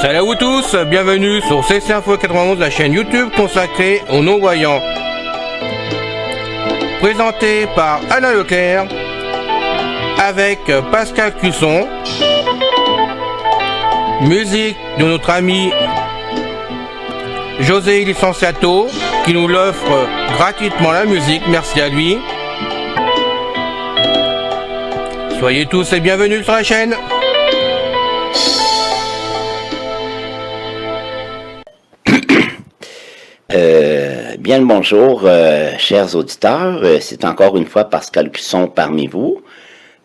Salut à vous tous, bienvenue sur CC Info 91, la chaîne YouTube consacrée aux non-voyants. Présenté par Alain Leclerc, avec Pascal Cusson. Musique de notre ami José Licenciato, qui nous l'offre gratuitement la musique, merci à lui. Soyez tous et bienvenus sur la chaîne. Bien le bonjour, chers auditeurs. C'est encore une fois Pascal Cusson parmi vous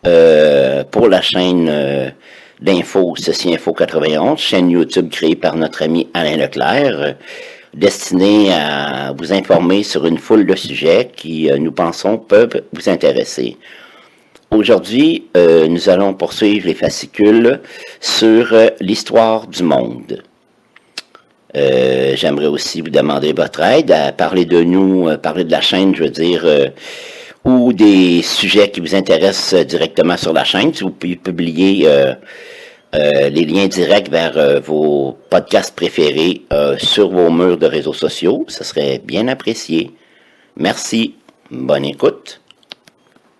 pour la chaîne d'info Ceci Info 91, chaîne YouTube créée par notre ami Alain Leclerc, destinée à vous informer sur une foule de sujets qui, nous pensons, peuvent vous intéresser. Aujourd'hui, nous allons poursuivre les fascicules sur l'histoire du monde. J'aimerais aussi vous demander votre aide à parler de nous, parler de la chaîne, je veux dire, ou des sujets qui vous intéressent directement sur la chaîne. Si vous pouvez publier les liens directs vers vos podcasts préférés sur vos murs de réseaux sociaux, ce serait bien apprécié. Merci. Bonne écoute.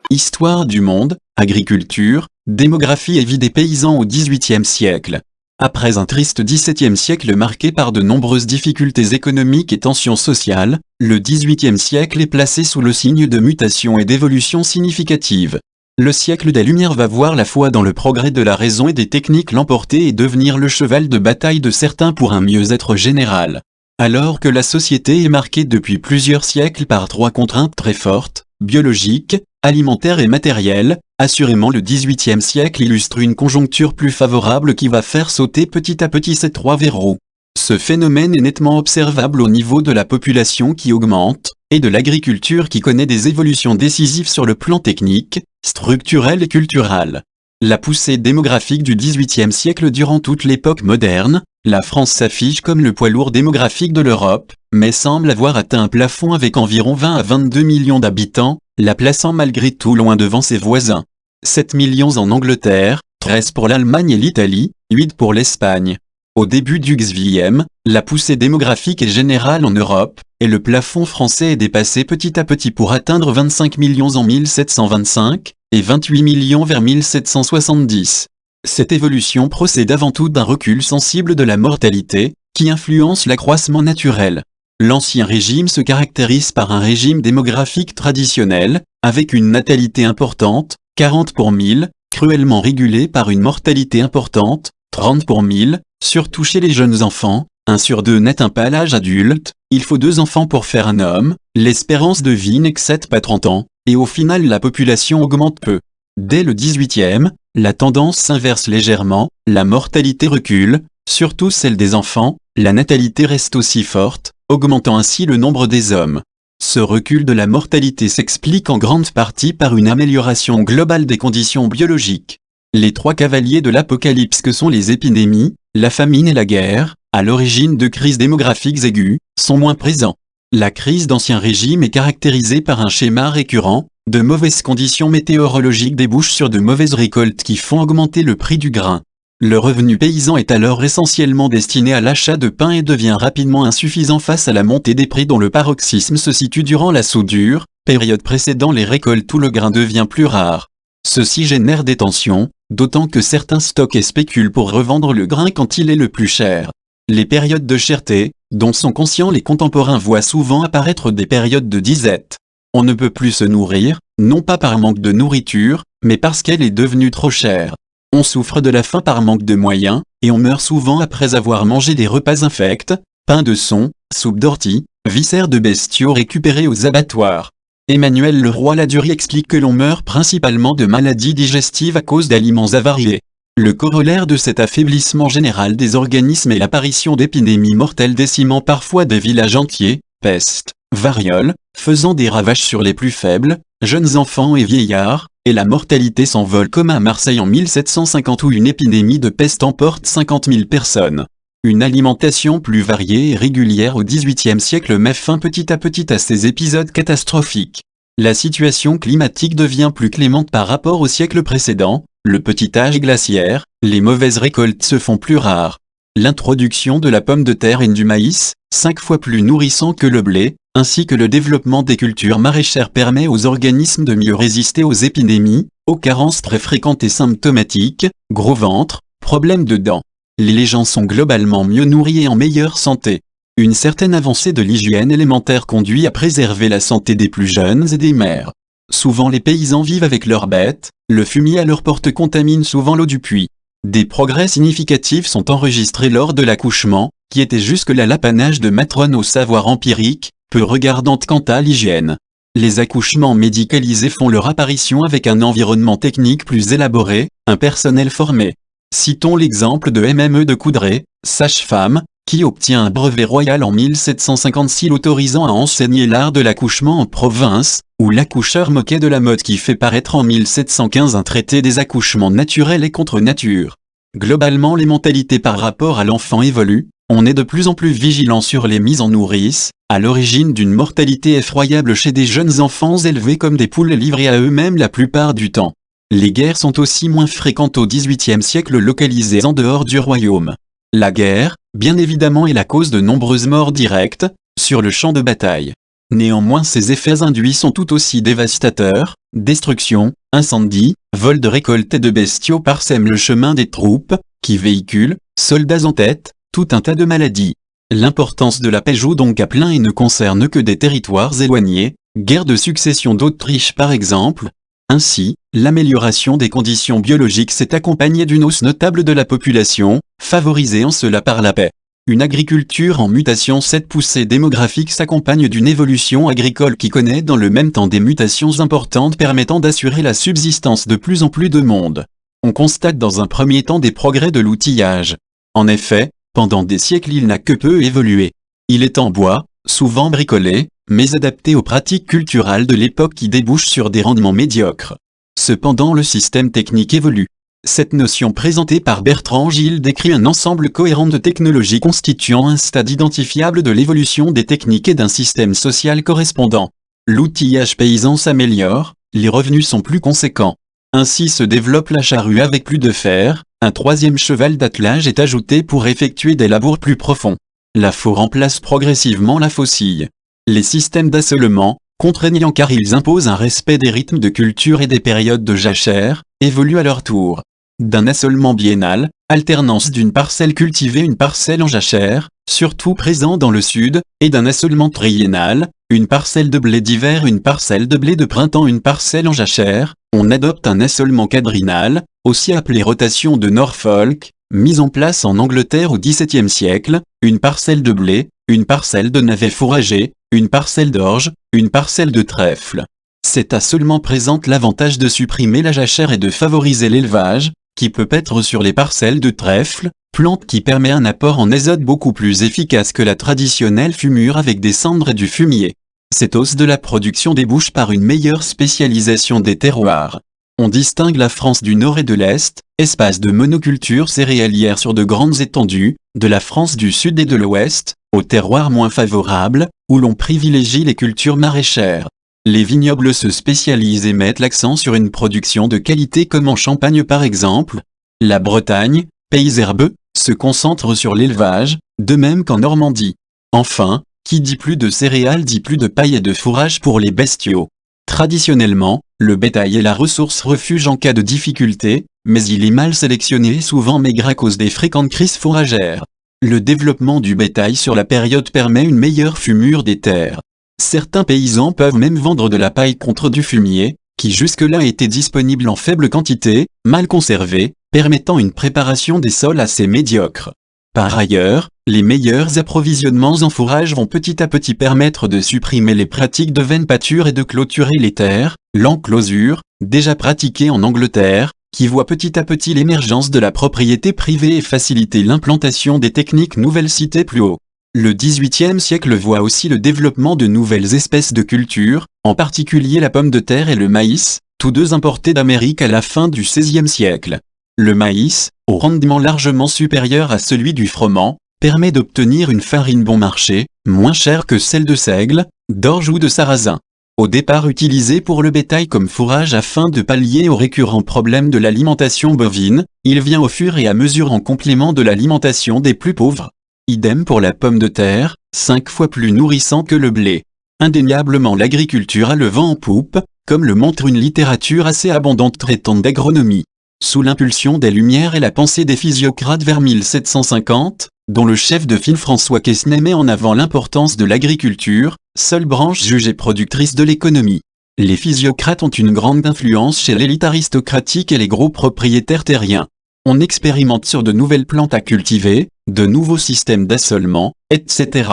Histoire du monde, agriculture, démographie et vie des paysans au XVIIIe siècle. Après un triste XVIIe siècle marqué par de nombreuses difficultés économiques et tensions sociales, le XVIIIe siècle est placé sous le signe de mutations et d'évolutions significatives. Le siècle des Lumières va voir la foi dans le progrès de la raison et des techniques l'emporter et devenir le cheval de bataille de certains pour un mieux-être général. Alors que la société est marquée depuis plusieurs siècles par trois contraintes très fortes, biologiques, alimentaires et matérielles, assurément le XVIIIe siècle illustre une conjoncture plus favorable qui va faire sauter petit à petit ces trois verrous. Ce phénomène est nettement observable au niveau de la population qui augmente, et de l'agriculture qui connaît des évolutions décisives sur le plan technique, structurel et culturel. La poussée démographique du XVIIIe siècle durant toute l'époque moderne, la France s'affiche comme le poids lourd démographique de l'Europe, mais semble avoir atteint un plafond avec environ 20 à 22 millions d'habitants, la plaçant malgré tout loin devant ses voisins. 7 millions en Angleterre, 13 pour l'Allemagne et l'Italie, 8 pour l'Espagne. Au début du XVIIe, la poussée démographique est générale en Europe, et le plafond français est dépassé petit à petit pour atteindre 25 millions en 1725, et 28 millions vers 1770. Cette évolution procède avant tout d'un recul sensible de la mortalité, qui influence l'accroissement naturel. L'Ancien Régime se caractérise par un régime démographique traditionnel, avec une natalité importante, 40 pour 1000, cruellement régulé par une mortalité importante, 30 pour 1000, surtout chez les jeunes enfants, 1 sur 2 n'atteint pas l'âge adulte, il faut 2 enfants pour faire un homme, l'espérance de vie n'excède pas 30 ans, et au final la population augmente peu. Dès le XVIIIe, la tendance s'inverse légèrement, la mortalité recule, surtout celle des enfants, la natalité reste aussi forte, augmentant ainsi le nombre des hommes. Ce recul de la mortalité s'explique en grande partie par une amélioration globale des conditions biologiques. Les trois cavaliers de l'apocalypse que sont les épidémies, la famine et la guerre, à l'origine de crises démographiques aiguës, sont moins présents. La crise d'Ancien Régime est caractérisée par un schéma récurrent, de mauvaises conditions météorologiques débouchent sur de mauvaises récoltes qui font augmenter le prix du grain. Le revenu paysan est alors essentiellement destiné à l'achat de pain et devient rapidement insuffisant face à la montée des prix dont le paroxysme se situe durant la soudure, période précédant les récoltes où le grain devient plus rare. Ceci génère des tensions, d'autant que certains stockent et spéculent pour revendre le grain quand il est le plus cher. Les périodes de cherté, dont sont conscients les contemporains, voient souvent apparaître des périodes de disette. On ne peut plus se nourrir, non pas par manque de nourriture, mais parce qu'elle est devenue trop chère. On souffre de la faim par manque de moyens, et on meurt souvent après avoir mangé des repas infects, pain de son, soupe d'ortie, viscères de bestiaux récupérés aux abattoirs. Emmanuel Leroy-Ladurie explique que l'on meurt principalement de maladies digestives à cause d'aliments avariés. Le corollaire de cet affaiblissement général des organismes est l'apparition d'épidémies mortelles décimant parfois des villages entiers, peste, variole, faisant des ravages sur les plus faibles, jeunes enfants et vieillards, et la mortalité s'envole comme à Marseille en 1750 où une épidémie de peste emporte 50 000 personnes. Une alimentation plus variée et régulière au XVIIIe siècle met fin petit à petit à ces épisodes catastrophiques. La situation climatique devient plus clémente par rapport au siècle précédent, le petit âge glaciaire, les mauvaises récoltes se font plus rares. L'introduction de la pomme de terre et du maïs, 5 fois plus nourrissant que le blé, ainsi que le développement des cultures maraîchères permet aux organismes de mieux résister aux épidémies, aux carences très fréquentes et symptomatiques, gros ventre, problèmes de dents. Les gens sont globalement mieux nourris et en meilleure santé. Une certaine avancée de l'hygiène élémentaire conduit à préserver la santé des plus jeunes et des mères. Souvent les paysans vivent avec leurs bêtes, le fumier à leur porte contamine souvent l'eau du puits. Des progrès significatifs sont enregistrés lors de l'accouchement, qui était jusque-là l'apanage de matrones au savoir empirique, peu regardantes quant à l'hygiène. Les accouchements médicalisés font leur apparition avec un environnement technique plus élaboré, un personnel formé. Citons l'exemple de MME de Coudray, sage-femme, qui obtient un brevet royal en 1756 l'autorisant à enseigner l'art de l'accouchement en province, ou l'accoucheur moquet de la mode qui fait paraître en 1715 un traité des accouchements naturels et contre nature. Globalement les mentalités par rapport à l'enfant évoluent, on est de plus en plus vigilant sur les mises en nourrice, à l'origine d'une mortalité effroyable chez des jeunes enfants élevés comme des poules livrés à eux-mêmes la plupart du temps. Les guerres sont aussi moins fréquentes au XVIIIe siècle localisées en dehors du royaume. La guerre, bien évidemment, est la cause de nombreuses morts directes, sur le champ de bataille. Néanmoins ses effets induits sont tout aussi dévastateurs, destruction, incendies, vol de récoltes et de bestiaux parsèment le chemin des troupes, qui véhiculent, soldats en tête, tout un tas de maladies. L'importance de la paix joue donc à plein et ne concerne que des territoires éloignés, guerre de succession d'Autriche par exemple. Ainsi, l'amélioration des conditions biologiques s'est accompagnée d'une hausse notable de la population, favorisée en cela par la paix. Une agriculture en mutation, cette poussée démographique s'accompagne d'une évolution agricole qui connaît dans le même temps des mutations importantes permettant d'assurer la subsistance de plus en plus de monde. On constate dans un premier temps des progrès de l'outillage. En effet, pendant des siècles il n'a que peu évolué. Il est en bois, souvent bricolé, mais adapté aux pratiques culturales de l'époque qui débouchent sur des rendements médiocres. Cependant le système technique évolue. Cette notion présentée par Bertrand Gilles décrit un ensemble cohérent de technologies constituant un stade identifiable de l'évolution des techniques et d'un système social correspondant. L'outillage paysan s'améliore, les revenus sont plus conséquents. Ainsi se développe la charrue avec plus de fer, un troisième cheval d'attelage est ajouté pour effectuer des labours plus profonds. La faux remplace progressivement la faucille. Les systèmes d'assolement, contraignants car ils imposent un respect des rythmes de culture et des périodes de jachère, évoluent à leur tour. D'un assolement biennal, alternance d'une parcelle cultivée une parcelle en jachère, surtout présent dans le sud, et d'un assolement triennal, une parcelle de blé d'hiver une parcelle de blé de printemps une parcelle en jachère, on adopte un assolement quadrinal, aussi appelé rotation de Norfolk, mise en place en Angleterre au XVIIe siècle, une parcelle de blé, une parcelle de navet fourragé, une parcelle d'orge, une parcelle de trèfle. Cet assolement présente l'avantage de supprimer la jachère et de favoriser l'élevage, qui peut être sur les parcelles de trèfle, plante qui permet un apport en azote beaucoup plus efficace que la traditionnelle fumure avec des cendres et du fumier. Cette hausse de la production débouche par une meilleure spécialisation des terroirs. On distingue la France du Nord et de l'Est, espace de monoculture céréalière sur de grandes étendues, de la France du Sud et de l'Ouest, aux terroirs moins favorables, où l'on privilégie les cultures maraîchères. Les vignobles se spécialisent et mettent l'accent sur une production de qualité comme en Champagne par exemple. La Bretagne, pays herbeux, se concentre sur l'élevage, de même qu'en Normandie. Enfin, qui dit plus de céréales dit plus de paille et de fourrage pour les bestiaux. Traditionnellement, le bétail est la ressource refuge en cas de difficulté, mais il est mal sélectionné et souvent maigre à cause des fréquentes crises fourragères. Le développement du bétail sur la période permet une meilleure fumure des terres. Certains paysans peuvent même vendre de la paille contre du fumier, qui jusque-là était disponible en faible quantité, mal conservé, permettant une préparation des sols assez médiocre. Par ailleurs, les meilleurs approvisionnements en fourrage vont petit à petit permettre de supprimer les pratiques de vaine pâture et de clôturer les terres, l'enclosure, déjà pratiquée en Angleterre, qui voit petit à petit l'émergence de la propriété privée et faciliter l'implantation des techniques nouvelles citées plus haut. Le XVIIIe siècle voit aussi le développement de nouvelles espèces de cultures, en particulier la pomme de terre et le maïs, tous deux importés d'Amérique à la fin du XVIe siècle. Le maïs, au rendement largement supérieur à celui du froment, permet d'obtenir une farine bon marché, moins chère que celle de seigle, d'orge ou de sarrasin. Au départ utilisé pour le bétail comme fourrage afin de pallier aux récurrents problèmes de l'alimentation bovine, il vient au fur et à mesure en complément de l'alimentation des plus pauvres. Idem pour la pomme de terre, 5 fois plus nourrissant que le blé. Indéniablement l'agriculture a le vent en poupe, comme le montre une littérature assez abondante traitant d'agronomie. Sous l'impulsion des Lumières et la pensée des physiocrates vers 1750, dont le chef de file François Quesnay met en avant l'importance de l'agriculture, seule branche jugée productrice de l'économie. Les physiocrates ont une grande influence chez l'élite aristocratique et les gros propriétaires terriens. On expérimente sur de nouvelles plantes à cultiver, de nouveaux systèmes d'assolement, etc.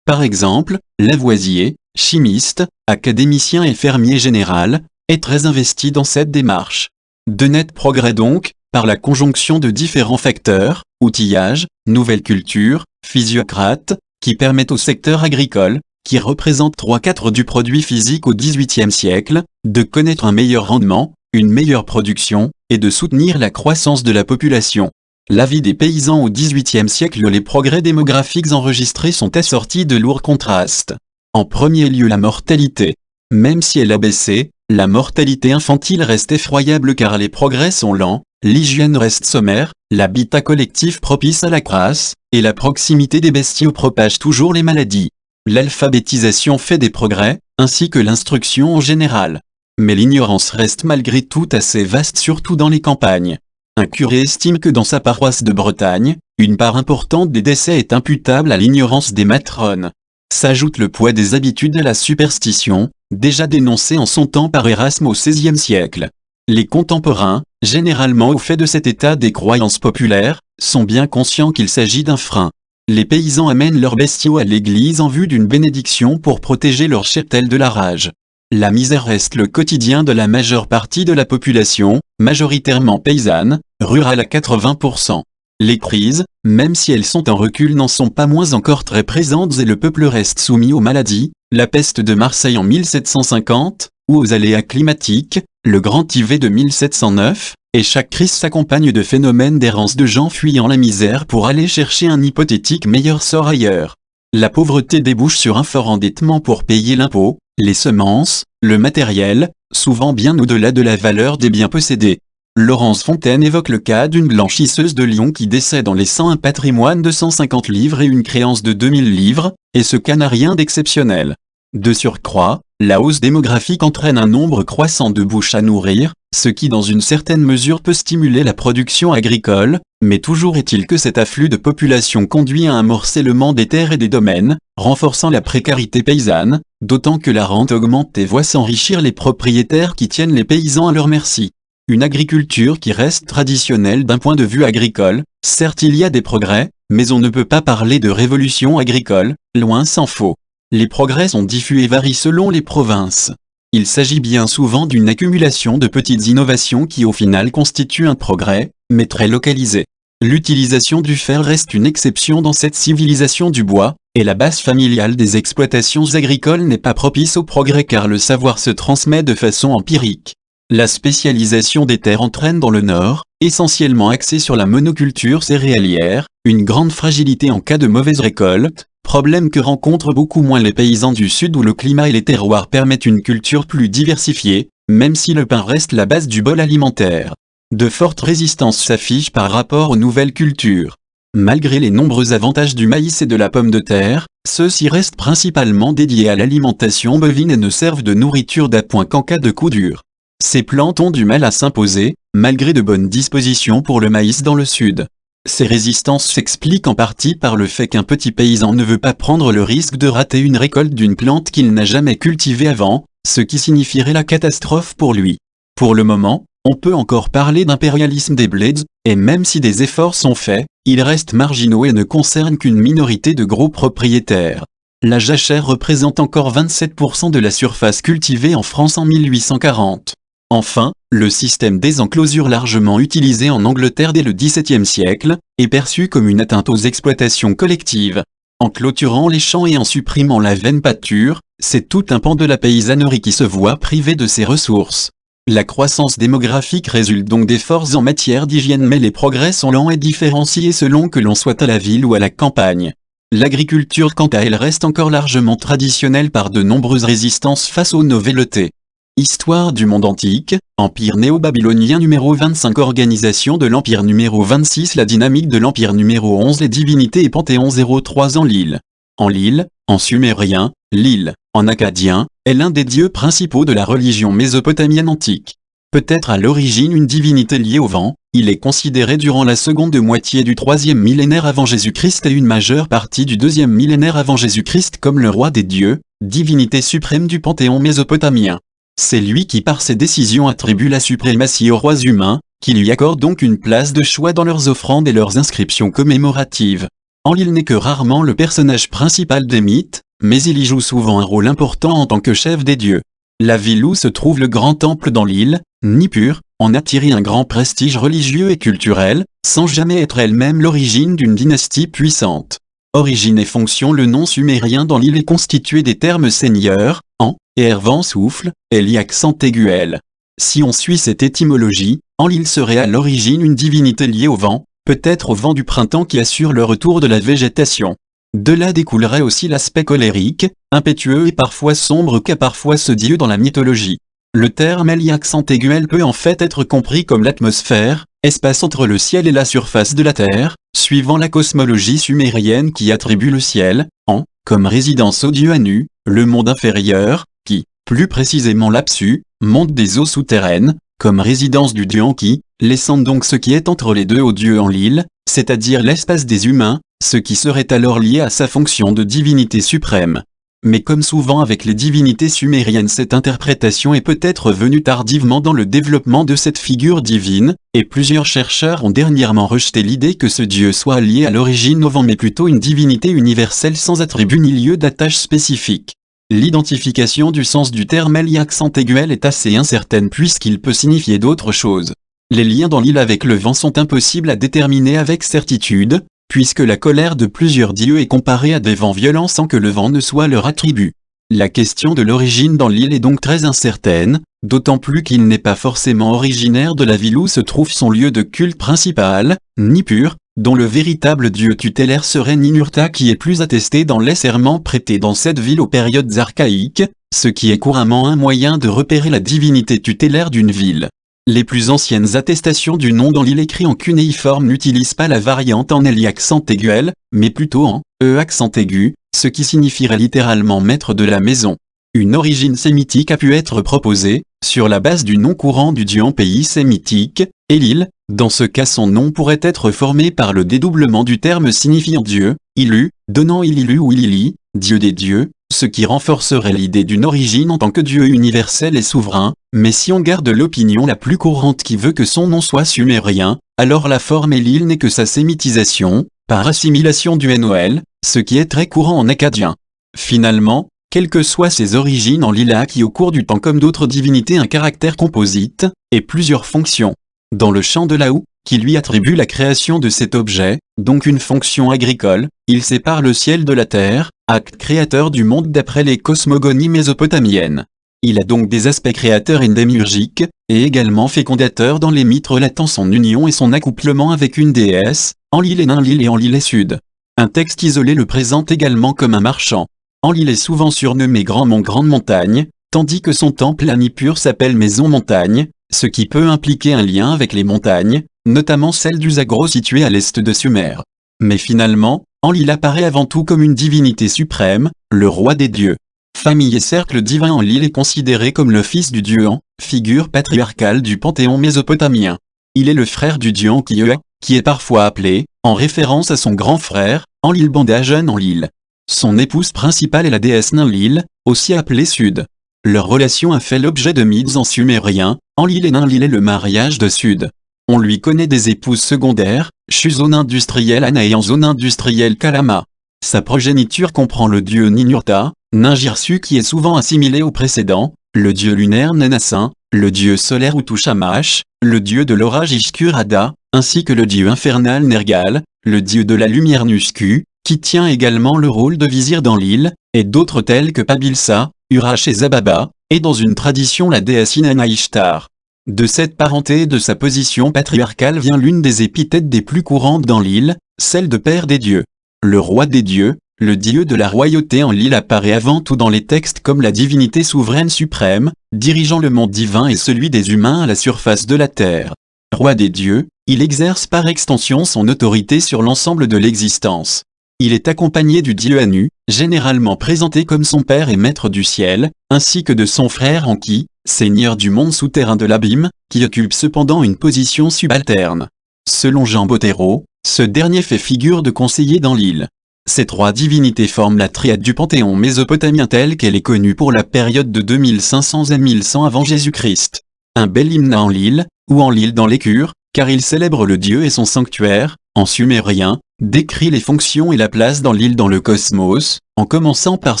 Par exemple, Lavoisier, chimiste, académicien et fermier général, est très investi dans cette démarche. De nets progrès donc, par la conjonction de différents facteurs, outillage, nouvelle culture, physiocrates, qui permettent au secteur agricole, qui représente 3/4 du produit physique au XVIIIe siècle, de connaître un meilleur rendement, une meilleure production, et de soutenir la croissance de la population. La vie des paysans au XVIIIe siècle. Les progrès démographiques enregistrés sont assortis de lourds contrastes. En premier lieu la mortalité. Même si elle a baissé, la mortalité infantile reste effroyable car les progrès sont lents, l'hygiène reste sommaire, l'habitat collectif propice à la crasse, et la proximité des bestiaux propage toujours les maladies. L'alphabétisation fait des progrès, ainsi que l'instruction en général. Mais l'ignorance reste malgré tout assez vaste surtout dans les campagnes. Un curé estime que dans sa paroisse de Bretagne, une part importante des décès est imputable à l'ignorance des matrones. S'ajoute le poids des habitudes à la superstition, déjà dénoncée en son temps par Erasme au XVIe siècle. Les contemporains, généralement au fait de cet état des croyances populaires, sont bien conscients qu'il s'agit d'un frein. Les paysans amènent leurs bestiaux à l'église en vue d'une bénédiction pour protéger leur cheptel de la rage. La misère reste le quotidien de la majeure partie de la population, majoritairement paysanne, rurale à 80%. Les crises, même si elles sont en recul, n'en sont pas moins encore très présentes et le peuple reste soumis aux maladies, la peste de Marseille en 1750, ou aux aléas climatiques, le grand IV de 1709, et chaque crise s'accompagne de phénomènes d'errance de gens fuyant la misère pour aller chercher un hypothétique meilleur sort ailleurs. La pauvreté débouche sur un fort endettement pour payer l'impôt, les semences, le matériel, souvent bien au-delà de la valeur des biens possédés. Laurence Fontaine évoque le cas d'une blanchisseuse de Lyon qui décède en laissant un patrimoine de 150 livres et une créance de 2000 livres, et ce cas n'a rien d'exceptionnel. De surcroît, la hausse démographique entraîne un nombre croissant de bouches à nourrir, ce qui dans une certaine mesure peut stimuler la production agricole, mais toujours est-il que cet afflux de population conduit à un morcellement des terres et des domaines, renforçant la précarité paysanne, d'autant que la rente augmente et voit s'enrichir les propriétaires qui tiennent les paysans à leur merci. Une agriculture qui reste traditionnelle d'un point de vue agricole, certes il y a des progrès, mais on ne peut pas parler de révolution agricole, loin s'en faut. Les progrès sont diffus et varient selon les provinces. Il s'agit bien souvent d'une accumulation de petites innovations qui au final constituent un progrès, mais très localisé. L'utilisation du fer reste une exception dans cette civilisation du bois, et la base familiale des exploitations agricoles n'est pas propice au progrès car le savoir se transmet de façon empirique. La spécialisation des terres entraîne dans le Nord, essentiellement axée sur la monoculture céréalière, une grande fragilité en cas de mauvaise récolte, problème que rencontrent beaucoup moins les paysans du Sud où le climat et les terroirs permettent une culture plus diversifiée, même si le pain reste la base du bol alimentaire. De fortes résistances s'affichent par rapport aux nouvelles cultures. Malgré les nombreux avantages du maïs et de la pomme de terre, ceux-ci restent principalement dédiés à l'alimentation bovine et ne servent de nourriture d'appoint qu'en cas de coup dur. Ces plantes ont du mal à s'imposer, malgré de bonnes dispositions pour le maïs dans le sud. Ces résistances s'expliquent en partie par le fait qu'un petit paysan ne veut pas prendre le risque de rater une récolte d'une plante qu'il n'a jamais cultivée avant, ce qui signifierait la catastrophe pour lui. Pour le moment, on peut encore parler d'impérialisme des bleds, et même si des efforts sont faits, ils restent marginaux et ne concernent qu'une minorité de gros propriétaires. La jachère représente encore 27% de la surface cultivée en France en 1840. Enfin, le système des enclosures largement utilisé en Angleterre dès le XVIIe siècle, est perçu comme une atteinte aux exploitations collectives. En clôturant les champs et en supprimant la vaine pâture, c'est tout un pan de la paysannerie qui se voit privé de ses ressources. La croissance démographique résulte donc d'efforts en matière d'hygiène mais les progrès sont lents et différenciés selon que l'on soit à la ville ou à la campagne. L'agriculture quant à elle reste encore largement traditionnelle par de nombreuses résistances face aux novelletés. Histoire du monde antique, Empire néo-babylonien numéro 25, organisation de l'Empire numéro 26, la dynamique de l'Empire numéro 11, les divinités et panthéons 03 Enlil. Enlil, en sumérien, Lil, en akkadien, est l'un des dieux principaux de la religion mésopotamienne antique. Peut-être à l'origine une divinité liée au vent, il est considéré durant la seconde moitié du 3e millénaire avant Jésus-Christ et une majeure partie du 2e millénaire avant Jésus-Christ comme le roi des dieux, divinité suprême du panthéon mésopotamien. C'est lui qui par ses décisions attribue la suprématie aux rois humains, qui lui accorde donc une place de choix dans leurs offrandes et leurs inscriptions commémoratives. Enlil n'est que rarement le personnage principal des mythes, mais il y joue souvent un rôle important en tant que chef des dieux. La ville où se trouve le grand temple d'Enlil, Nippur, en a tiré un grand prestige religieux et culturel, sans jamais être elle-même l'origine d'une dynastie puissante. Origine et fonction. Le nom sumérien d'Enlil est constitué des termes seigneur, en, et vent souffle, et li accent aigu l. Si on suit cette étymologie, Enlil serait à l'origine une divinité liée au vent, peut-être au vent du printemps qui assure le retour de la végétation. De là découlerait aussi l'aspect colérique, impétueux et parfois sombre qu'a parfois ce dieu dans la mythologie. Le terme li accent aigu l peut en fait être compris comme l'atmosphère, espace entre le ciel et la surface de la terre, suivant la cosmologie sumérienne qui attribue le ciel, en, comme résidence au dieu Anu, le monde inférieur, qui, plus précisément l'Apsu, monde des eaux souterraines, comme résidence du dieu Enki, laissant donc ce qui est entre les deux au dieu Enlil, c'est-à-dire l'espace des humains, ce qui serait alors lié à sa fonction de divinité suprême. Mais comme souvent avec les divinités sumériennes, cette interprétation est peut-être venue tardivement dans le développement de cette figure divine, et plusieurs chercheurs ont dernièrement rejeté l'idée que ce dieu soit lié à l'origine au vent mais plutôt une divinité universelle sans attribut ni lieu d'attache spécifique. L'identification du sens du terme li accent aigu l est assez incertaine puisqu'il peut signifier d'autres choses. Les liens d'Enlil avec le vent sont impossibles à déterminer avec certitude, puisque la colère de plusieurs dieux est comparée à des vents violents sans que le vent ne soit leur attribut. La question de l'origine d'Enlil est donc très incertaine, d'autant plus qu'il n'est pas forcément originaire de la ville où se trouve son lieu de culte principal, Nippur, dont le véritable dieu tutélaire serait Ninurta qui est plus attesté dans les serments prêtés dans cette ville aux périodes archaïques, ce qui est couramment un moyen de repérer la divinité tutélaire d'une ville. Les plus anciennes attestations du nom d'Enlil écrit en cunéiforme n'utilisent pas la variante en li accent aigu l, mais plutôt en accent aigu, ce qui signifierait littéralement maître de la maison. Une origine sémitique a pu être proposée, sur la base du nom courant du dieu en pays sémitique, Elil. Dans ce cas son nom pourrait être formé par le dédoublement du terme signifiant Dieu, Ilu, donnant Ililu ou Ilili, Dieu des dieux, ce qui renforcerait l'idée d'une origine en tant que Dieu universel et souverain, mais si on garde l'opinion la plus courante qui veut que son nom soit sumérien, alors la forme Elil n'est que sa sémitisation, par assimilation du NOL, ce qui est très courant en akkadien. Finalement, quelles que soient ses origines, Enlil a acquis au cours du temps comme d'autres divinités un caractère composite, et plusieurs fonctions. Dans le champ de Laou, qui lui attribue la création de cet objet, donc une fonction agricole, il sépare le ciel de la terre, acte créateur du monde d'après les cosmogonies mésopotamiennes. Il a donc des aspects créateurs et démiurgiques, et également fécondateurs dans les mythes relatant son union et son accouplement avec une déesse, Enlil et Ninlil et Enlil et Sud. Un texte isolé le présente également comme un marchand. Enlil est souvent surnommé Grand Mont Grande Montagne, tandis que son temple à Nippur s'appelle Maison Montagne, ce qui peut impliquer un lien avec les montagnes, notamment celle du Zagros située à l'est de Sumer. Mais finalement, Enlil apparaît avant tout comme une divinité suprême, le roi des dieux. Famille et cercle divin. Enlil est considéré comme le fils du dieu An, figure patriarcale du panthéon mésopotamien. Il est le frère du dieu Enki, qui est parfois appelé, en référence à son grand frère, Enlil Banda jeune Enlil. Son épouse principale est la déesse Ninlil, aussi appelée Sud. Leur relation a fait l'objet de mythes en sumérien, Enlil et Ninlil est le mariage de Sud. On lui connaît des épouses secondaires, Shu zone industrielle Ana et en zone industrielle Kalama. Sa progéniture comprend le dieu Ninurta, Ningirsu qui est souvent assimilé au précédent, le dieu lunaire Nanassin, le dieu solaire Utushamash, le dieu de l'orage Ishkurada, ainsi que le dieu infernal Nergal, le dieu de la lumière Nusku, qui tient également le rôle de vizir d'Enlil, et d'autres tels que Pabilsa, Urach et Zababa, et dans une tradition la déesse Inanna Ishtar. De cette parenté et de sa position patriarcale vient l'une des épithètes des plus courantes d'Enlil, celle de père des dieux. Le roi des dieux, le dieu de la royauté Enlil apparaît avant tout dans les textes comme la divinité souveraine suprême, dirigeant le monde divin et celui des humains à la surface de la terre. Roi des dieux, il exerce par extension son autorité sur l'ensemble de l'existence. Il est accompagné du dieu Anu, généralement présenté comme son père et maître du ciel, ainsi que de son frère Enki, seigneur du monde souterrain de l'abîme, qui occupe cependant une position subalterne. Selon Jean Bottero, ce dernier fait figure de conseiller d'Enlil. Ces trois divinités forment la triade du panthéon mésopotamien telle qu'elle est connue pour la période de 2500 à 1100 avant Jésus-Christ. Un bel hymne à Enlil, ou Enlil dans les cures, car il célèbre le dieu et son sanctuaire, en sumérien, décrit les fonctions et la place d'Enlil dans le cosmos, en commençant par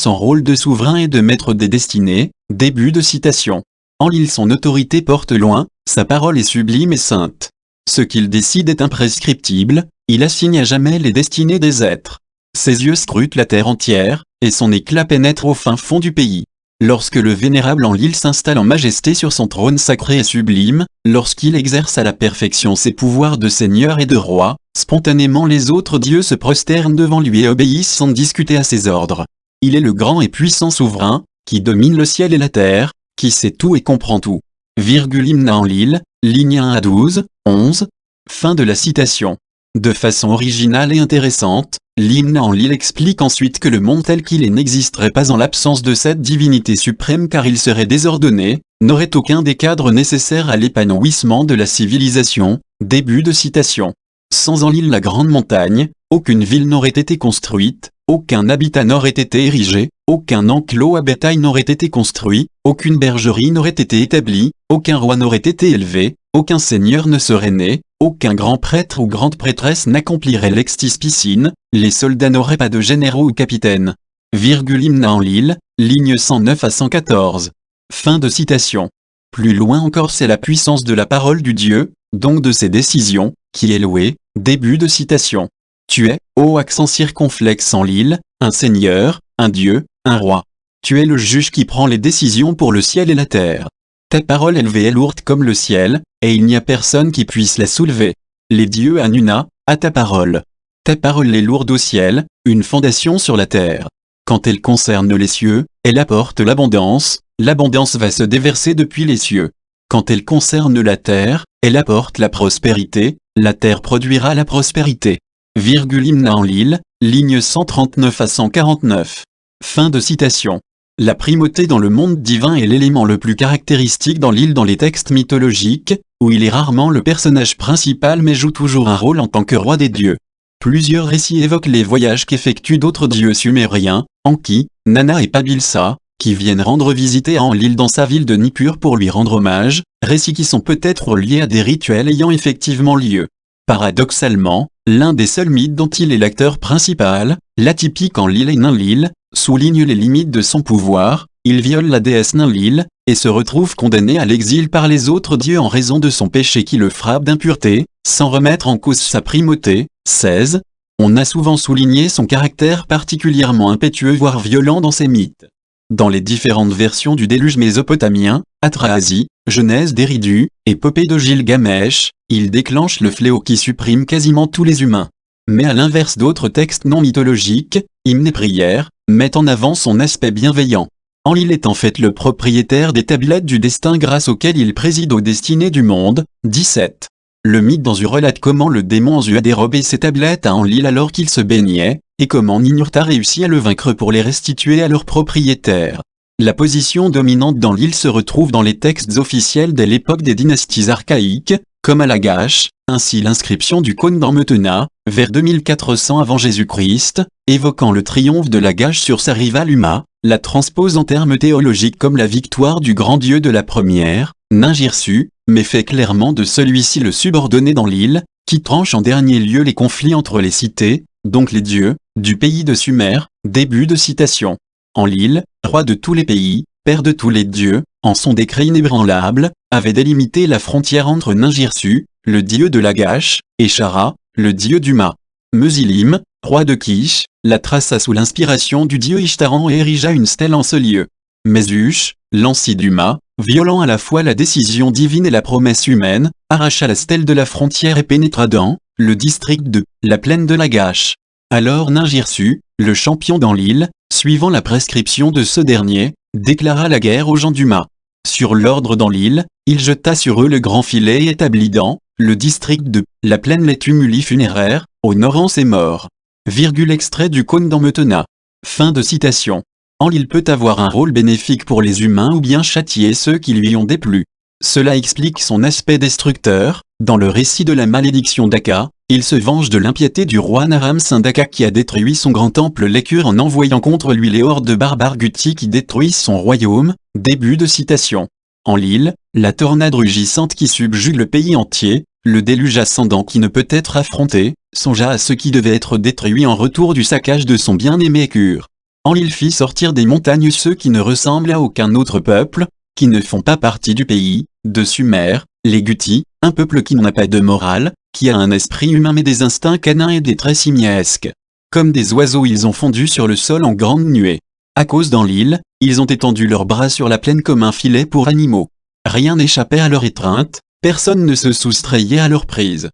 son rôle de souverain et de maître des destinées. Début de citation. Enlil, son autorité porte loin, sa parole est sublime et sainte. Ce qu'il décide est imprescriptible, il assigne à jamais les destinées des êtres. Ses yeux scrutent la terre entière, et son éclat pénètre au fin fond du pays. Lorsque le vénérable Enlil s'installe en majesté sur son trône sacré et sublime, lorsqu'il exerce à la perfection ses pouvoirs de seigneur et de roi, spontanément les autres dieux se prosternent devant lui et obéissent sans discuter à ses ordres. Il est le grand et puissant souverain, qui domine le ciel et la terre, qui sait tout et comprend tout. Hymne à Enlil, ligne 1 à 12, 11. Fin de la citation. De façon originale et intéressante, l'hymne à Enlil explique ensuite que le monde tel qu'il est n'existerait pas en l'absence de cette divinité suprême car il serait désordonné, n'aurait aucun des cadres nécessaires à l'épanouissement de la civilisation. Début de citation. Sans Enlil la grande montagne, aucune ville n'aurait été construite, aucun habitat n'aurait été érigé, aucun enclos à bétail n'aurait été construit, aucune bergerie n'aurait été établie, aucun roi n'aurait été élevé, aucun seigneur ne serait né, aucun grand prêtre ou grande prêtresse n'accomplirait l'extis piscine, les soldats n'auraient pas de généraux ou capitaines. Hymne à Enlil, ligne 109 à 114. Fin de citation. Plus loin encore c'est la puissance de la parole du Dieu, donc de ses décisions, qui est louée. Début de citation. Tu es, ô accent circonflexe Enlil, un seigneur, un dieu, un roi. Tu es le juge qui prend les décisions pour le ciel et la terre. Ta parole élevée est lourde comme le ciel, et il n'y a personne qui puisse la soulever. Les dieux Hanuna, à ta parole. Ta parole est lourde au ciel, une fondation sur la terre. Quand elle concerne les cieux, elle apporte l'abondance va se déverser depuis les cieux. Quand elle concerne la terre, elle apporte la prospérité, la terre produira la prospérité. Hymne à Enlil, ligne 139 à 149. Fin de citation. La primauté dans le monde divin est l'élément le plus caractéristique d'Enlil dans les textes mythologiques, où il est rarement le personnage principal mais joue toujours un rôle en tant que roi des dieux. Plusieurs récits évoquent les voyages qu'effectuent d'autres dieux sumériens, Enki, Nana et Pabilsa, qui viennent rendre visite à Enlil dans sa ville de Nippur pour lui rendre hommage, récits qui sont peut-être liés à des rituels ayant effectivement lieu. Paradoxalement, l'un des seuls mythes dont il est l'acteur principal, l'atypique Enlil et Ninlil, souligne les limites de son pouvoir, il viole la déesse Ninlil, et se retrouve condamné à l'exil par les autres dieux en raison de son péché qui le frappe d'impureté, sans remettre en cause sa primauté. 16. On a souvent souligné son caractère particulièrement impétueux voire violent dans ses mythes. Dans les différentes versions du déluge mésopotamien, Atrahasie, Genèse d'Éridu, épopée de Gilgamesh, il déclenche le fléau qui supprime quasiment tous les humains. Mais à l'inverse d'autres textes non mythologiques, hymnes et prières, mettent en avant son aspect bienveillant. Enlil est en fait le propriétaire des tablettes du destin grâce auxquelles il préside aux destinées du monde. 17. Le mythe d'Enzu relate comment le démon Enzu a dérobé ses tablettes à Enlil alors qu'il se baignait, et comment Ninurta réussit à le vaincre pour les restituer à leur propriétaire. La position dominante d'Enlil se retrouve dans les textes officiels dès l'époque des dynasties archaïques, comme à Lagash, ainsi l'inscription du cône dans Metena, vers 2400 avant Jésus-Christ, évoquant le triomphe de Lagash sur sa rivale Uma, la transpose en termes théologiques comme la victoire du grand dieu de la première, Ningirsu, mais fait clairement de celui-ci le subordonné d'Enlil, qui tranche en dernier lieu les conflits entre les cités, donc les dieux, du pays de Sumer. Début de citation. Enlil, roi de tous les pays, père de tous les dieux, en son décret inébranlable, avait délimité la frontière entre Ningirsu, le dieu de Lagash, et Shara, le dieu d'Uma. Musilim, roi de Kish, la traça sous l'inspiration du dieu Ishtaran et érigea une stèle en ce lieu. Mesush, l'ancien d'Uma, violant à la fois la décision divine et la promesse humaine, arracha la stèle de la frontière et pénétra dans le district de la plaine de Lagash. Alors Ningirsu, le champion d'Enlil, suivant la prescription de ce dernier, déclara la guerre aux gens du mât. Sur l'ordre d'Enlil, il jeta sur eux le grand filet établi dans le district de la plaine les tumuli funéraires, honorant ses morts. Extrait du cône d'Ammetena. Fin de citation. Enlil peut avoir un rôle bénéfique pour les humains ou bien châtier ceux qui lui ont déplu. Cela explique son aspect destructeur. Dans le récit de la malédiction d'Aka, il se venge de l'impiété du roi Naram Sindaka qui a détruit son grand temple Lécure en envoyant contre lui les hordes de barbares Guti qui détruisent son royaume. Début de citation. Enlil, la tornade rugissante qui subjugue le pays entier, le déluge ascendant qui ne peut être affronté, songea à ce qui devait être détruit en retour du saccage de son bien-aimé Écure. Enlil fit sortir des montagnes ceux qui ne ressemblent à aucun autre peuple, qui ne font pas partie du pays, de Sumer, les Guti, un peuple qui n'a pas de morale, qui a un esprit humain mais des instincts canins et des traits simiesques. Comme des oiseaux ils ont fondu sur le sol en grande nuée. À cause d'Enlil, ils ont étendu leurs bras sur la plaine comme un filet pour animaux. Rien n'échappait à leur étreinte, personne ne se soustrayait à leur prise.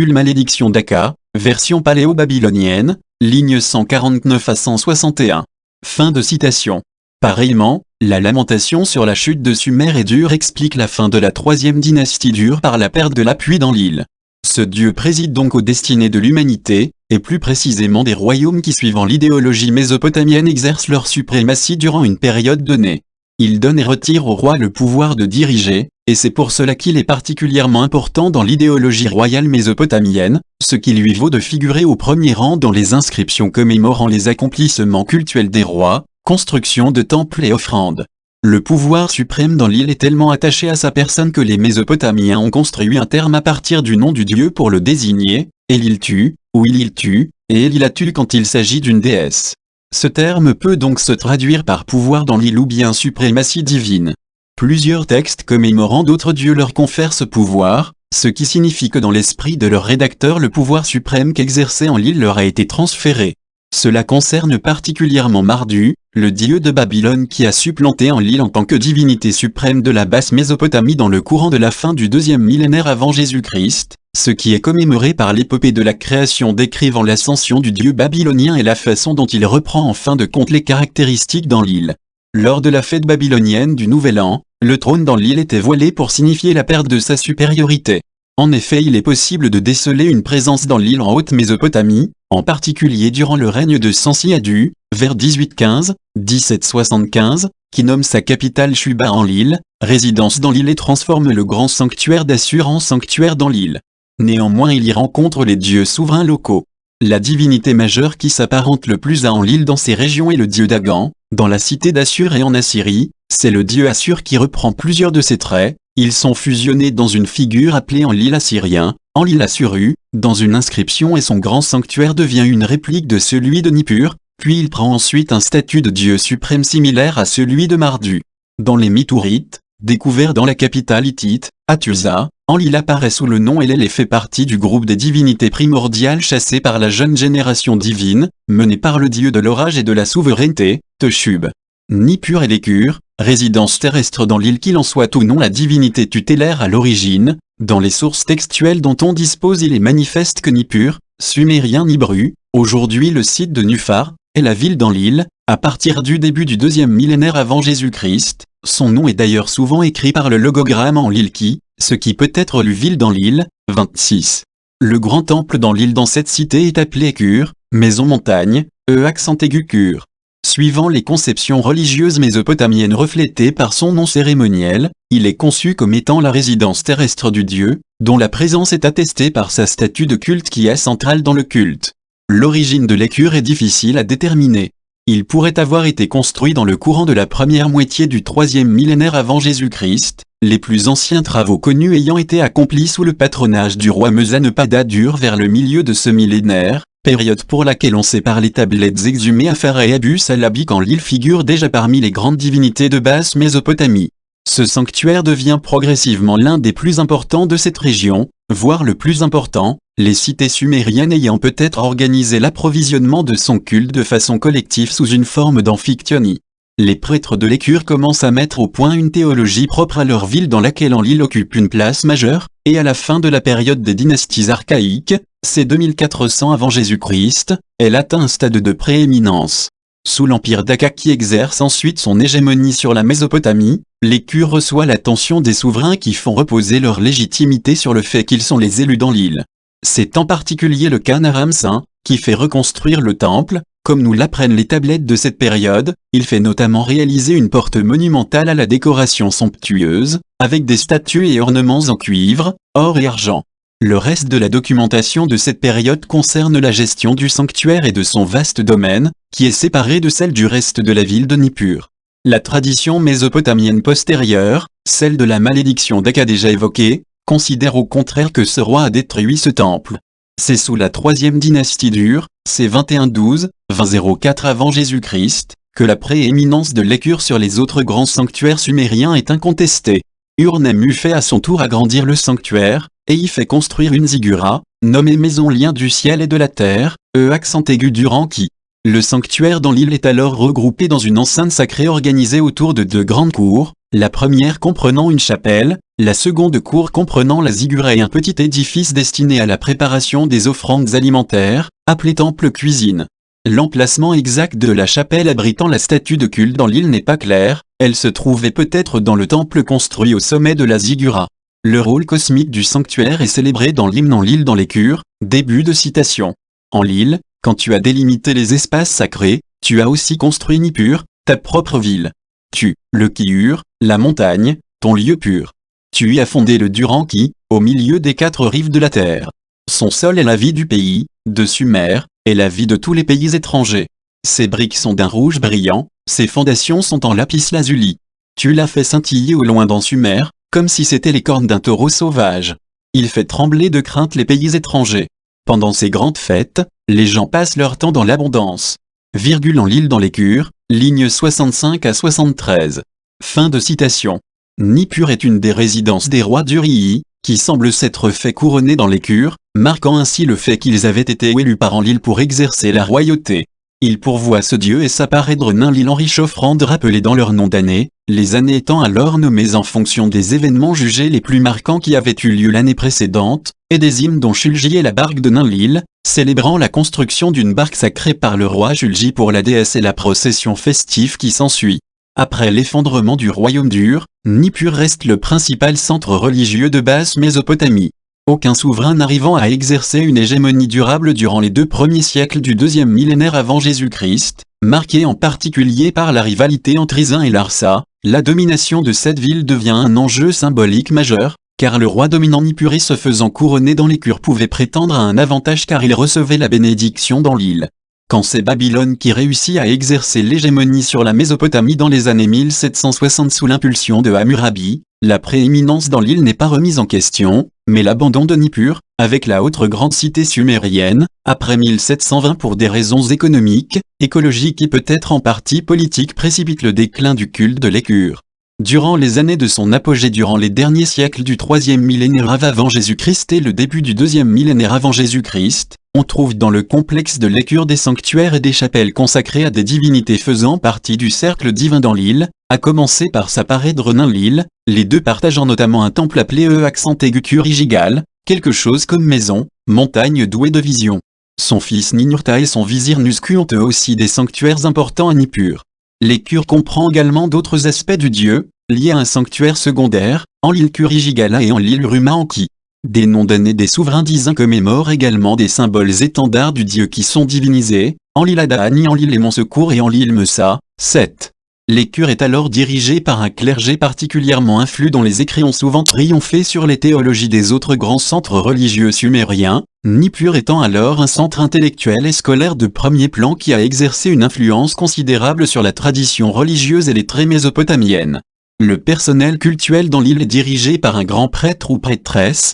Malédiction d'Aka, version paléo-babylonienne, lignes 149 à 161. Fin de citation. Pareillement, la lamentation sur la chute de Sumer et d'Ur explique la fin de la troisième dynastie d'Ur par la perte de l'appui d'Enlil. Ce dieu préside donc aux destinées de l'humanité, et plus précisément des royaumes qui suivant l'idéologie mésopotamienne exercent leur suprématie durant une période donnée. Il donne et retire au roi le pouvoir de diriger, et c'est pour cela qu'il est particulièrement important dans l'idéologie royale mésopotamienne, ce qui lui vaut de figurer au premier rang dans les inscriptions commémorant les accomplissements cultuels des rois, construction de temples et offrandes. Le pouvoir suprême d'Enlil est tellement attaché à sa personne que les Mésopotamiens ont construit un terme à partir du nom du dieu pour le désigner, Eliltu, ou Ililtu, et Elilatu quand il s'agit d'une déesse. Ce terme peut donc se traduire par pouvoir d'Enlil ou bien suprématie divine. Plusieurs textes commémorant d'autres dieux leur confèrent ce pouvoir, ce qui signifie que dans l'esprit de leur rédacteur le pouvoir suprême qu'exerçait Enlil leur a été transféré. Cela concerne particulièrement Mardu, le dieu de Babylone qui a supplanté Enlil en tant que divinité suprême de la basse Mésopotamie dans le courant de la fin du 2e millénaire avant Jésus-Christ, ce qui est commémoré par l'épopée de la création décrivant l'ascension du dieu babylonien et la façon dont il reprend en fin de compte les caractéristiques d'Enlil. Lors de la fête babylonienne du Nouvel An, le trône d'Enlil était voilé pour signifier la perte de sa supériorité. En effet, il est possible de déceler une présence d'Enlil en Haute-Mésopotamie, en particulier durant le règne de Sensi-Adu, vers 1815-1775, qui nomme sa capitale Shuba-Enlil, résidence d'Enlil et transforme le grand sanctuaire d'Assur en sanctuaire d'Enlil. Néanmoins il y rencontre les dieux souverains locaux. La divinité majeure qui s'apparente le plus à Enlil dans ces régions est le dieu Dagan, dans la cité d'Assur et en Assyrie, c'est le dieu Assur qui reprend plusieurs de ses traits, ils sont fusionnés dans une figure appelée Enlil assyrien, Enlil Assuru, dans une inscription et son grand sanctuaire devient une réplique de celui de Nippur, puis il prend ensuite un statut de dieu suprême similaire à celui de Mardu. Dans les Mitourites, découverts dans la capitale hittite, Hattusa, Enlil apparaît sous le nom Elel et fait partie du groupe des divinités primordiales chassées par la jeune génération divine, menée par le dieu de l'orage et de la souveraineté, Teshub. Nippur et Lécure, résidence terrestre dans l'île qu'il en soit ou non la divinité tutélaire à l'origine, dans les sources textuelles dont on dispose il est manifeste que Nippur, sumérien Nibru, aujourd'hui le site de Nufar, est la ville d'Enlil, à partir du début du 2e millénaire avant Jésus-Christ, son nom est d'ailleurs souvent écrit par le logogramme Enlil qui, ce qui peut être lu ville d'Enlil, 26. Le grand temple d'Enlil dans cette cité est appelé Kur, maison montagne, accent aigu Kur. Suivant les conceptions religieuses mésopotamiennes reflétées par son nom cérémoniel, il est conçu comme étant la résidence terrestre du dieu, dont la présence est attestée par sa statue de culte qui est centrale dans le culte. L'origine de Lécure est difficile à déterminer. Il pourrait avoir été construit dans le courant de la première moitié du 3e millénaire avant Jésus-Christ, les plus anciens travaux connus ayant été accomplis sous le patronage du roi Mezanepada d'Ur vers le milieu de ce millénaire, période pour laquelle on sait par les tablettes exhumées à Phara et Abu Salabi qu'Enlil figure déjà parmi les grandes divinités de basse Mésopotamie. Ce sanctuaire devient progressivement l'un des plus importants de cette région, voire le plus important, les cités sumériennes ayant peut-être organisé l'approvisionnement de son culte de façon collective sous une forme d'amphictyonie. Les prêtres de Lécure commencent à mettre au point une théologie propre à leur ville dans laquelle Enlil occupe une place majeure, et à la fin de la période des dynasties archaïques, c'est 2400 avant Jésus-Christ, elle atteint un stade de prééminence. Sous l'empire d'Aka qui exerce ensuite son hégémonie sur la Mésopotamie, l'Écure reçoit l'attention des souverains qui font reposer leur légitimité sur le fait qu'ils sont les élus dans l'île. C'est en particulier le cas Naram-Sin, qui fait reconstruire le temple, comme nous l'apprennent les tablettes de cette période, il fait notamment réaliser une porte monumentale à la décoration somptueuse, avec des statues et ornements en cuivre, or et argent. Le reste de la documentation de cette période concerne la gestion du sanctuaire et de son vaste domaine, qui est séparé de celle du reste de la ville de Nippur. La tradition mésopotamienne postérieure, celle de la malédiction d'Aka déjà évoquée, considère au contraire que ce roi a détruit ce temple. C'est sous la troisième dynastie d'Ur, c'est 2112-2004 avant Jésus-Christ, que la prééminence de l'Écure sur les autres grands sanctuaires sumériens est incontestée. Ur-Nammu fait à son tour agrandir le sanctuaire, et y fait construire une ziggurat, nommée Maison Lien du ciel et de la terre, accent aigu du Ranki. Le sanctuaire dans l'île est alors regroupé dans une enceinte sacrée organisée autour de deux grandes cours, la première comprenant une chapelle, la seconde cour comprenant la ziggurat et un petit édifice destiné à la préparation des offrandes alimentaires, appelé temple cuisine. L'emplacement exact de la chapelle abritant la statue de culte dans l'île n'est pas clair, elle se trouvait peut-être dans le temple construit au sommet de la ziggurat. Le rôle cosmique du sanctuaire est célébré dans l'hymne En l'île dans l'Écure, début de citation. En l'île, quand tu as délimité les espaces sacrés, tu as aussi construit Nippur, ta propre ville. Tu, le Kiur, la montagne, ton lieu pur. Tu y as fondé le Duranki, au milieu des quatre rives de la terre. Son sol est la vie du pays, de Sumer, et la vie de tous les pays étrangers. Ses briques sont d'un rouge brillant, ses fondations sont en lapis lazuli. Tu l'as fait scintiller au loin dans Sumer, comme si c'était les cornes d'un taureau sauvage. Il fait trembler de crainte les pays étrangers. Pendant ces grandes fêtes, les gens passent leur temps dans l'abondance. Virgule en l'île dans l'Écure, lignes 65 à 73. Fin de citation. Nippur est une des résidences des rois d'Urii, qui semble s'être fait couronner dans l'Écure, marquant ainsi le fait qu'ils avaient été élus par Enlil pour exercer la royauté. Il pourvoit ce dieu et sa parèdre Ninlil en riche offrande rappelée dans leur nom d'année, les années étant alors nommées en fonction des événements jugés les plus marquants qui avaient eu lieu l'année précédente, et des hymnes dont Shulgi est la barque de Ninlil, célébrant la construction d'une barque sacrée par le roi Shulgi pour la déesse et la procession festive qui s'ensuit. Après l'effondrement du royaume d'Ur, Nippur reste le principal centre religieux de Basse-Mésopotamie. Aucun souverain n'arrivant à exercer une hégémonie durable durant les 2 premiers siècles du 2e millénaire avant Jésus-Christ, marqué en particulier par la rivalité entre Isin et Larsa, la domination de cette ville devient un enjeu symbolique majeur, car le roi dominant nippuré se faisant couronner dans l'Écure pouvait prétendre à un avantage car il recevait la bénédiction dans l'île. Quand c'est Babylone qui réussit à exercer l'hégémonie sur la Mésopotamie dans les années 1760 sous l'impulsion de Hammurabi, la prééminence dans l'île n'est pas remise en question, mais l'abandon de Nippur, avec la autre grande cité sumérienne, après 1720 pour des raisons économiques, écologiques et peut-être en partie politiques précipite le déclin du culte de l'Écure. Durant les années de son apogée durant les derniers siècles du 3e millénaire avant Jésus-Christ et le début du 2e millénaire avant Jésus-Christ, on trouve dans le complexe de l'Écure des sanctuaires et des chapelles consacrées à des divinités faisant partie du cercle divin dans l'île, à commencer par sa parèdre Ninlil, les deux partageant notamment un temple appelé accent aigu Kurijigal, quelque chose comme maison, montagne douée de vision. Son fils Ninurta et son vizir Nusku ont eux aussi des sanctuaires importants à Nippur. L'Écure comprend également d'autres aspects du dieu, liés à un sanctuaire secondaire, Enlil Kurijigala et Enlil Rumaanki. Des noms d'années des souverains d'Isin commémorent également des symboles étendards du dieu qui sont divinisés, Enlil Adani, Enlil Aimon Secours et Enlil Mesa, 7. L'Écure est alors dirigée par un clergé particulièrement influent dont les écrits ont souvent triomphé sur les théologies des autres grands centres religieux sumériens, Nippur étant alors un centre intellectuel et scolaire de premier plan qui a exercé une influence considérable sur la tradition religieuse et les traits mésopotamiennes. Le personnel cultuel dans l'île est dirigé par un grand prêtre ou prêtresse,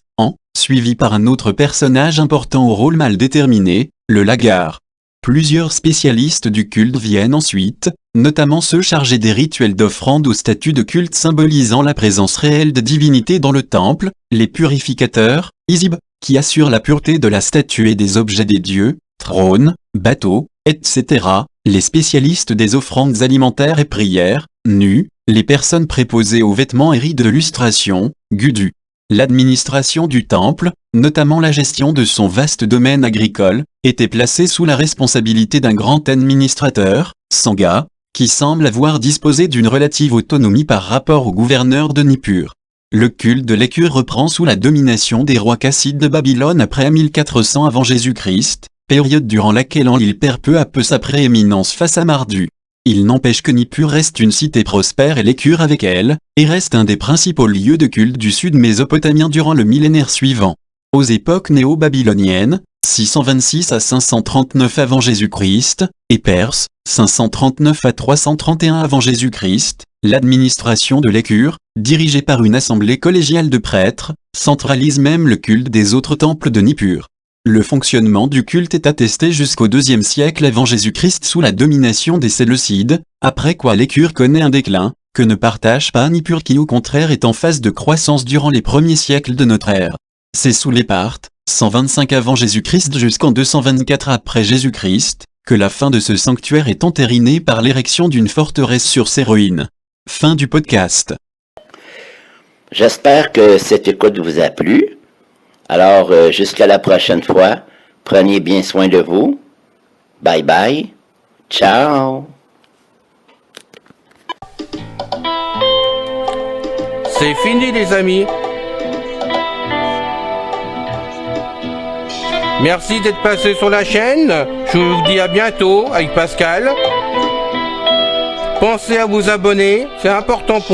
suivi par un autre personnage important au rôle mal déterminé, le lagar. Plusieurs spécialistes du culte viennent ensuite, notamment ceux chargés des rituels d'offrande aux statues de culte symbolisant la présence réelle de divinités dans le temple, les purificateurs, Isib, qui assurent la pureté de la statue et des objets des dieux, trône, bateau, etc., les spécialistes des offrandes alimentaires et prières, nus, les personnes préposées aux vêtements et rites de lustration, gudu. L'administration du temple, notamment la gestion de son vaste domaine agricole, était placée sous la responsabilité d'un grand administrateur, Sangha, qui semble avoir disposé d'une relative autonomie par rapport au gouverneur de Nippur. Le culte de l'écure reprend sous la domination des rois kassites de Babylone après 1400 avant Jésus-Christ, période durant laquelle il perd peu à peu sa prééminence face à Marduk. Il n'empêche que Nippur reste une cité prospère et l'écure avec elle, et reste un des principaux lieux de culte du sud mésopotamien durant le millénaire suivant. Aux époques néo-babyloniennes, 626 à 539 avant Jésus-Christ, et perse, 539 à 331 avant Jésus-Christ, l'administration de l'écure, dirigée par une assemblée collégiale de prêtres, centralise même le culte des autres temples de Nippur. Le fonctionnement du culte est attesté jusqu'au IIe siècle avant Jésus-Christ sous la domination des Séleucides, après quoi l'écure connaît un déclin, que ne partage pas Nippur qui au contraire est en phase de croissance durant les premiers siècles de notre ère. C'est sous les Parthes, 125 avant Jésus-Christ jusqu'en 224 après Jésus-Christ, que la fin de ce sanctuaire est entérinée par l'érection d'une forteresse sur ses ruines. Fin du podcast. J'espère que cette écoute vous a plu. Alors, jusqu'à la prochaine fois, prenez bien soin de vous. Bye bye. Ciao. C'est fini les amis. Merci d'être passé sur la chaîne. Je vous dis à bientôt avec Pascal. Pensez à vous abonner, c'est important pour